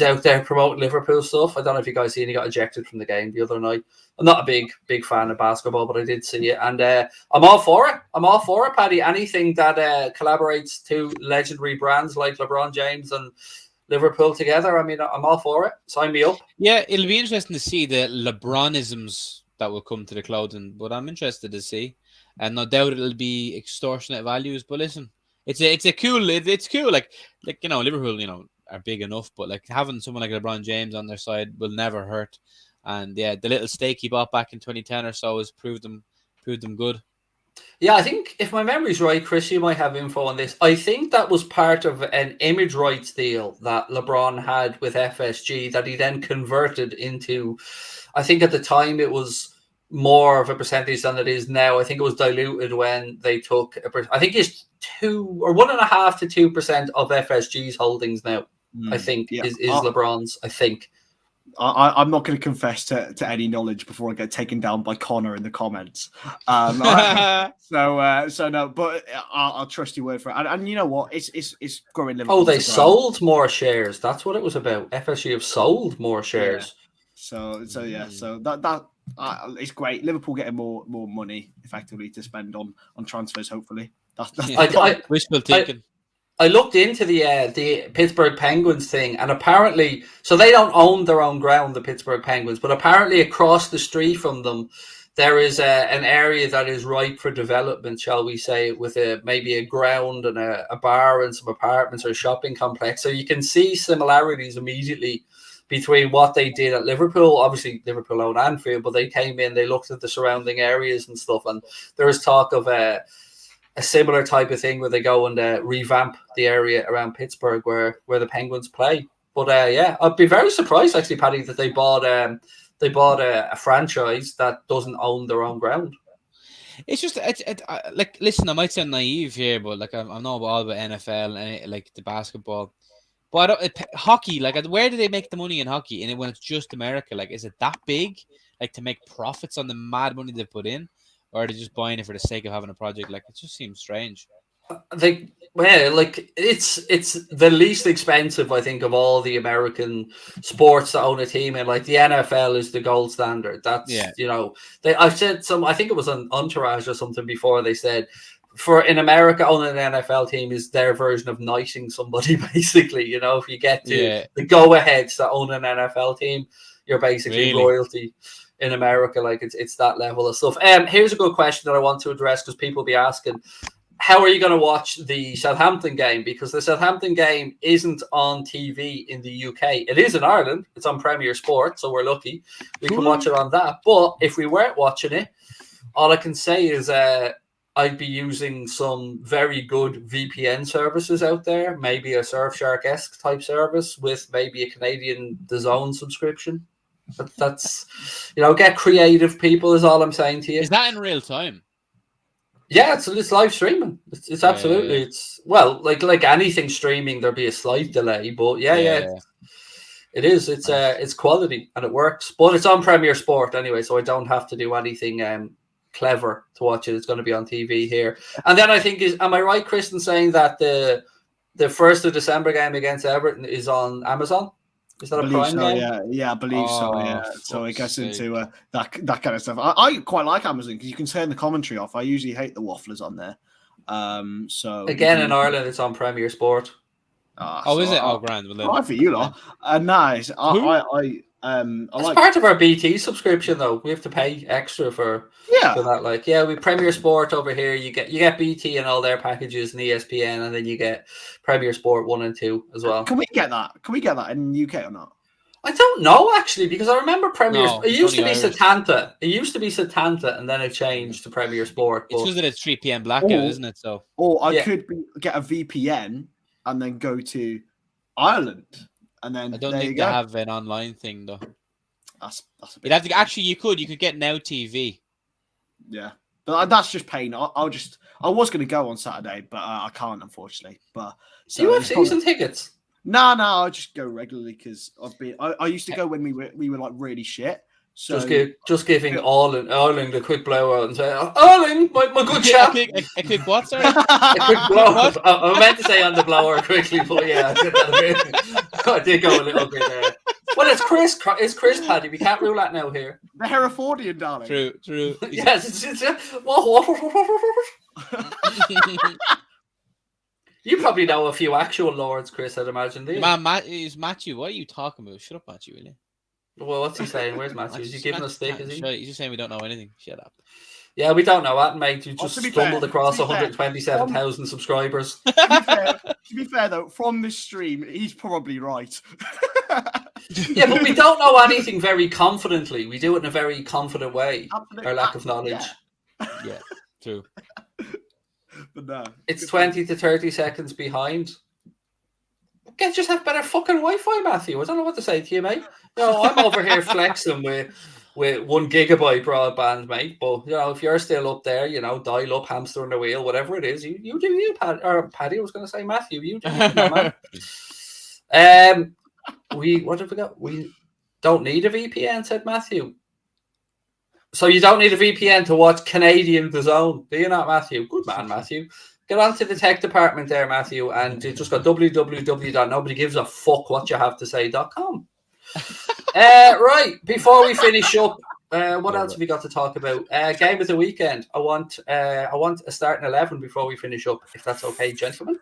out there promoting Liverpool stuff. I don't know if you guys seen he got ejected from the game the other night. I'm not a big fan of basketball, but I did see it. And I'm all for it. Paddy. Anything that collaborates two legendary brands like LeBron James and Liverpool together, I mean, I'm all for it. Sign me up. Yeah, it'll be interesting to see the LeBronisms that will come to the clothing, but I'm interested to see. And no doubt it'll be extortionate values. But listen, it's cool. Like Liverpool, are big enough, but like having someone like LeBron James on their side will never hurt. And yeah, the little stake he bought back in 2010 or so has proved them good. Yeah, I think if my memory's right, Chris, you might have info on this. I think that was part of an image rights deal that LeBron had with FSG that he then converted into. I think at the time it was more of a percentage than it is now. I think it was diluted when they took. I think it's 2 or 1.5 to 2% of FSG's holdings now. I think is LeBron's. I think. I'm not going to confess to any knowledge before I get taken down by Connor in the comments. So no, but I'll trust your word for it. And you know what? It's growing. Liverpool. Oh, they sold more shares. That's what it was about. FSG have sold more shares. Yeah. So yeah. So that it's great. Liverpool getting more money effectively to spend on transfers. Hopefully, that's wishful thinking. I looked into the Pittsburgh Penguins thing, and apparently, so they don't own their own ground, the Pittsburgh Penguins, but apparently across the street from them, there is an area that is ripe for development, shall we say, with maybe a ground and a bar and some apartments or a shopping complex. So you can see similarities immediately between what they did at Liverpool. Obviously, Liverpool own Anfield, but they came in, they looked at the surrounding areas and stuff, and there was talk of a similar type of thing where they go and revamp the area around Pittsburgh where the Penguins play. But yeah, I'd be very surprised actually, Paddy, that they bought a franchise that doesn't own their own ground. It's just like, listen, I might sound naive here, but like I'm not all about NFL and like the basketball. But hockey, like, where do they make the money in hockey? And when it's just America, like, is it that big, like, to make profits on the mad money they put in, or are they just buying it for the sake of having a project? Like, it just seems strange. It's the least expensive, I think, of all the American sports to own a team, and like the NFL is the gold standard. That's I've said I think it was on Entourage or something before. They said in America, owning an NFL team is their version of knighting somebody. Basically, if you get to the go aheads to own an NFL team, you're basically royalty. In America, like it's that level of stuff. Here's a good question that I want to address because people will be asking. How are you going to watch the Southampton game? Because the Southampton game isn't on TV in the UK. It is in Ireland. It's on Premier Sport, so we're lucky. We can watch it on that. But if we weren't watching it, all I can say is I'd be using some very good VPN services out there, maybe a Surfshark-esque type service with maybe a Canadian DAZN subscription. That's, get creative, people, is all I'm saying to you. Is that in real time? Yeah, it's live streaming. It's absolutely it's like anything streaming, there'll be a slight delay, but it is. It's quality and it works. But it's on Premier Sport anyway, so I don't have to do anything clever to watch it. It's going to be on TV here. And then I think am I right, Chris, in saying that the 1st of December game against Everton is on Amazon? Is that a Prime game? Yeah, I believe so. Yeah, so it gets into that kind of stuff. I quite like Amazon because you can turn the commentary off. I usually hate the wafflers on there. So again, in Ireland, it's on Premier Sport. Is it? Oh, grand. Well, right for you, lot. Nice. It's part of our BT subscription, though. We have to pay extra for that. Like, we Premier Sport over here. You get BT and all their packages and ESPN, and then you get Premier Sport 1 and 2 as well. Can we get that? Can we get that in the UK or not? I don't know actually, because I remember Premier. It used to be Setanta. It used to be Setanta, and then it changed to Premier Sport. It's because it's 3 p.m. blackout, isn't it? So, or I could get a VPN and then go to Ireland. And then I don't think they have an online thing though. That's a bit. You'd have to, actually, you could get Now TV. Yeah, but that's just pain. I was going to go on Saturday, but I can't, unfortunately. But do you have season tickets? No, I just go regularly because I used to go when we were like really shit. So just giving Erling the quick blowout and say, Erling, my good chap. A quick what? Sorry, a quick blowout. I meant to say on the blower quickly, but yeah, I did go a little bit there. Well, it's Chris. It's Chris, Paddy. We can't rule that now here. The Herefordian, darling. True. Yes. You probably know a few actual lords, Chris, I'd imagine, do you? Man, is Matthew. What are you talking about? Shut up, Matthew, will you? Well, what's he saying? Where's Matthew? Is he giving us stick? Is he? He's just saying we don't know anything. Shut up. Yeah, we don't know that, mate. You just stumbled across 127,000 subscribers. To be fair, though, from this stream, he's probably right. Yeah, but we don't know anything very confidently. We do it in a very confident way. Our lack of knowledge. Yeah, true. But no, it's 20 to 30 seconds behind. Just have better fucking Wi-Fi, Matthew. I don't know what to say to you, mate. I'm over here flexing with 1 gigabyte broadband, mate. But if you're still up there, dial up, hamster on the wheel, whatever it is, you do you, Paddy. I was going to say Matthew. You do you, man. What have we got? We don't need a VPN, said Matthew. So you don't need a VPN to watch Canadian DAZN, do you not, Matthew? Good man, Matthew. Get onto the tech department there, Matthew, and you just got www.nobodygivesafockwhatyouvehave-to-say.com. Right, before we finish up, what else have we got to talk about? Game of the weekend. I want a starting 11 before we finish up, if that's okay, gentlemen.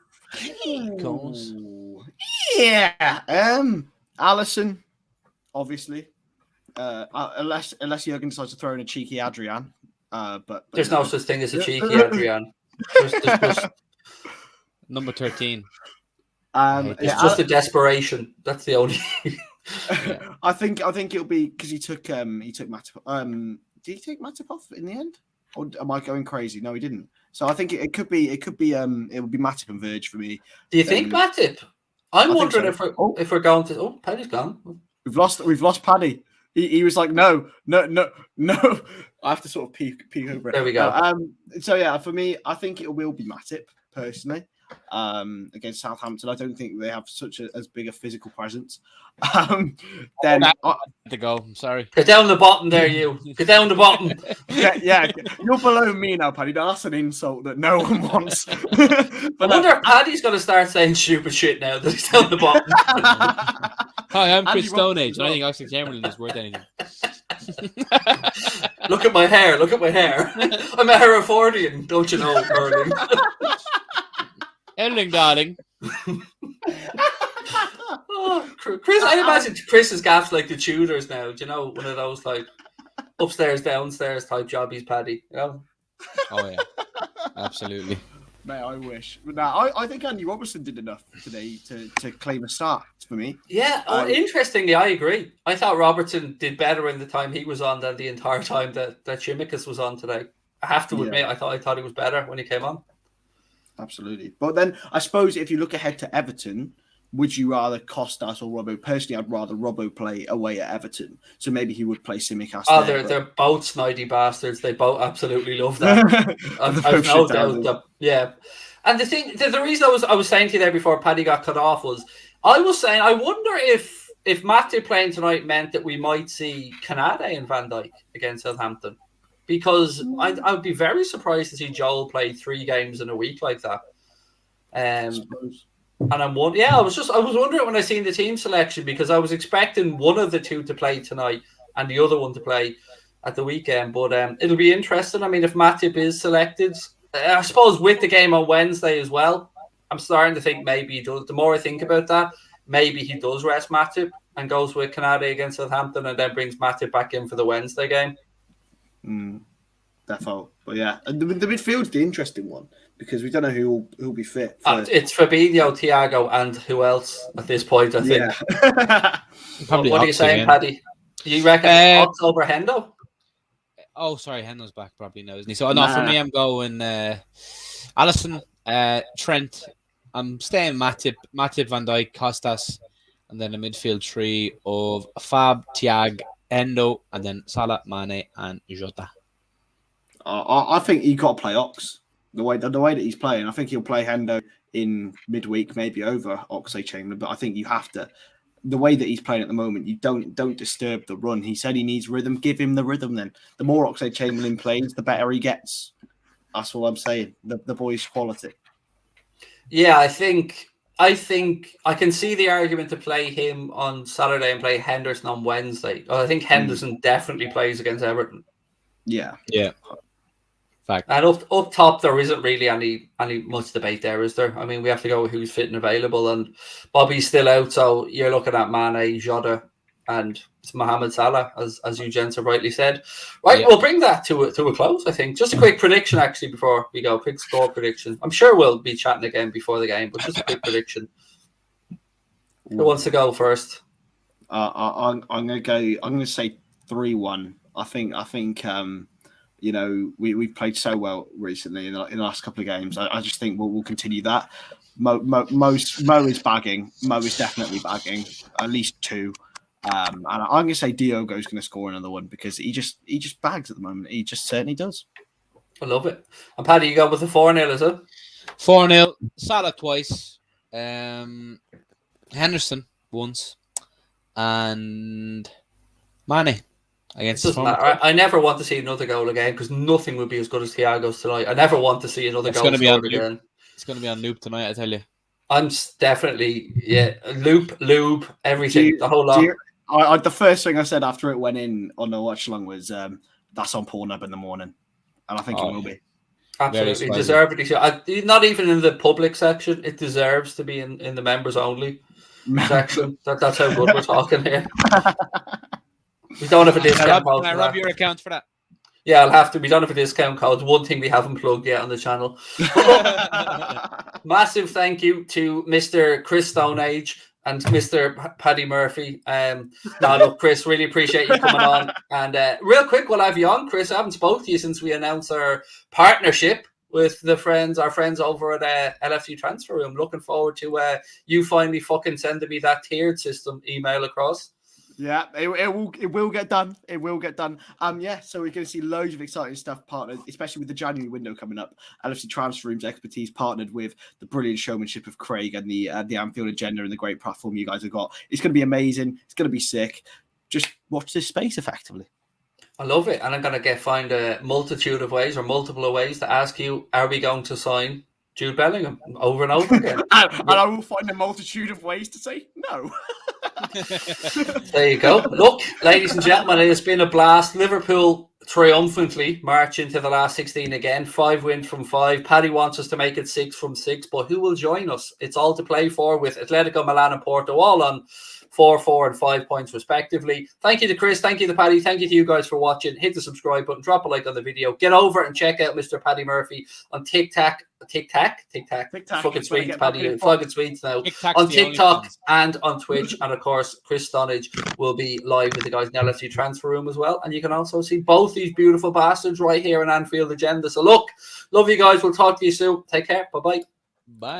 Yeah. Alisson, obviously. Unless Jurgen decides to throw in a cheeky Adrian. But there's no such thing as a cheeky Adrian. There's number 13. It's just a desperation. That's the only. Yeah. I think it'll be because he took Matip. Did he take Matip off in the end, or am I going crazy? No, he didn't. So I think it could be it would be Matip and Verge for me. Do you think Matip? I'm I think wondering so. if we're going to. Oh, Paddy's gone. We've lost Paddy. He was like, no. I have to sort of peek over it. There we go. So yeah, for me, I think it will be Matip personally. Against Southampton, I don't think they have such as big a physical presence. Then to go. I'm sorry. Get down the bottom there, you. Get down the bottom. yeah, you're below me now, Paddy. That's an insult that no one wants. I wonder if Paddy's going to start saying stupid shit now that he's down the bottom. Hi, I'm Andy Chris Stonehage, Robertson and I think Oxlade-Chamberlain is worth anything. Look at my hair. Look at my hair. I'm a Herefordian, don't you know, Erling? Erling, darling. Oh, Chris, I imagine Chris is gaffed like the Tudors now. Do you know, one of those like upstairs, downstairs type jobbies, Paddy? You know? Oh yeah, absolutely. Mate, I wish. But no, I think Andy Robertson did enough today to claim a start for me. Yeah, interestingly, I agree. I thought Robertson did better in the time he was on than the entire time that Tsimikas was on today. I have to admit, I thought he was better when he came on. Absolutely. But then I suppose if you look ahead to Everton, would you rather Costas or Robbo? Personally, I'd rather Robbo play away at Everton. So maybe he would play Tsimikas. Oh, they're both snidey bastards. They both absolutely love that. I've no doubt that. Yeah. And the reason I was saying to you there before Paddy got cut off was I was saying I wonder if Matip playing tonight meant that we might see Canade and Van Dijk against Southampton. Because I would be very surprised to see Joel play 3 games in a week like that. And I was wondering when I seen the team selection because I was expecting one of the two to play tonight and the other one to play at the weekend. But it'll be interesting. I mean, if Matip is selected, I suppose with the game on Wednesday as well, I'm starting to think maybe he does. The more I think about that, maybe he does rest Matip and goes with Canade against Southampton and then brings Matip back in for the Wednesday game. Defo. But yeah, and the midfield's the interesting one because we don't know who'll be fit. It's Fabinho, Thiago, and who else at this point? I think. Yeah. What are you saying, Paddy? You reckon October Hendo? Oh, sorry, Hendo's back probably now, isn't he? So no, for me, I'm going Alisson, Trent. I'm staying Matip, Van Dijk, Costas, and then a midfield 3 of Fab, Thiago, Hendo, and then Salah, Mane, and Jota. I think he got to play Ox the way that he's playing. I think he'll play Hendo in midweek, maybe over Oxlade-Chamberlain. But I think you have to, the way that he's playing at the moment, you don't disturb the run. He said he needs rhythm. Give him the rhythm. Then the more Oxlade-Chamberlain plays, the better he gets. That's all I'm saying. The boy's quality. Yeah, I think I can see the argument to play him on Saturday and play Henderson on Wednesday. I think Henderson definitely plays against Everton. Yeah. Fact. And up top, there isn't really any much debate there, is there? I mean, we have to go with who's fit and available, and Bobby's still out, so you're looking at Mane, Jota, and it's Mohamed Salah, as you gents have rightly said. Right, we'll bring that to a close, I think. Just a quick prediction, actually, before we go. Quick score prediction. I'm sure we'll be chatting again before the game, but just a quick prediction. Who wants to go first? I'm gonna say 3-1. I think. We've played so well recently in the last couple of games. I just think we'll continue that. Mo is bagging. Mo is definitely bagging. At least 2. And I'm going to say Diogo's going to score another one because he just bags at the moment. He just certainly does. I love it. And Paddy, you go with the 4-0, is it? 4-0. Salah twice. Henderson once. And Mane. I never want to see another goal again because nothing would be as good as Thiago's tonight. I never want to see another goal again. It's going to be on loop tonight, I tell you. I'm definitely, lube, everything, the whole lot. The first thing I said after it went in on the watch along was that's on Pornhub in the morning, and I think it will be. Absolutely, deservedly. Not even in the public section. It deserves to be in the members only section. That's how good we're talking here. We don't have a discount code. Can I rob your account for that? Yeah, I'll have to. We don't have a discount code. One thing we haven't plugged yet on the channel. Massive thank you to Mr. Chris Stonehage and Mr. Paddy Murphy. Now, look, Chris, really appreciate you coming on. And real quick, we'll have you on, Chris. I haven't spoke to you since we announced our partnership with our friends over at LFC Transfer Room. Looking forward to you finally fucking sending me that tiered system email across. Yeah, it will get done. It will get done. Yeah, so we're going to see loads of exciting stuff partnered, especially with the January window coming up. LFC Transfer Room's expertise partnered with the brilliant showmanship of Craig and the Anfield agenda and the great platform you guys have got. It's going to be amazing. It's going to be sick. Just watch this space effectively. I love it, and I'm going to find a multitude of ways or multiple ways to ask you: are we going to sign Jude Bellingham over and over again? and I will find a multitude of ways to say no. There you go. Look, ladies and gentlemen, it has been a blast. Liverpool triumphantly march into the last 16 again. 5 wins from 5. Paddy wants us to make it 6 from 6, but who will join us? It's all to play for with Atletico, Milan and Porto all on 4, 4 and 5 points respectively. Thank you to Chris. Thank you to Paddy. Thank you to you guys for watching. Hit the subscribe button. Drop a like on the video. Get over and check out Mr. Paddy Murphy on TikTok. Fucking sweets, Paddy. Fucking sweets now. On TikTok and on Twitch. And of course, Chris Stonage will be live with the guys in the LFC Transfer Room as well. And you can also see both these beautiful bastards right here in Anfield Agenda. So look, love you guys. We'll talk to you soon. Take care. Bye-bye. Bye.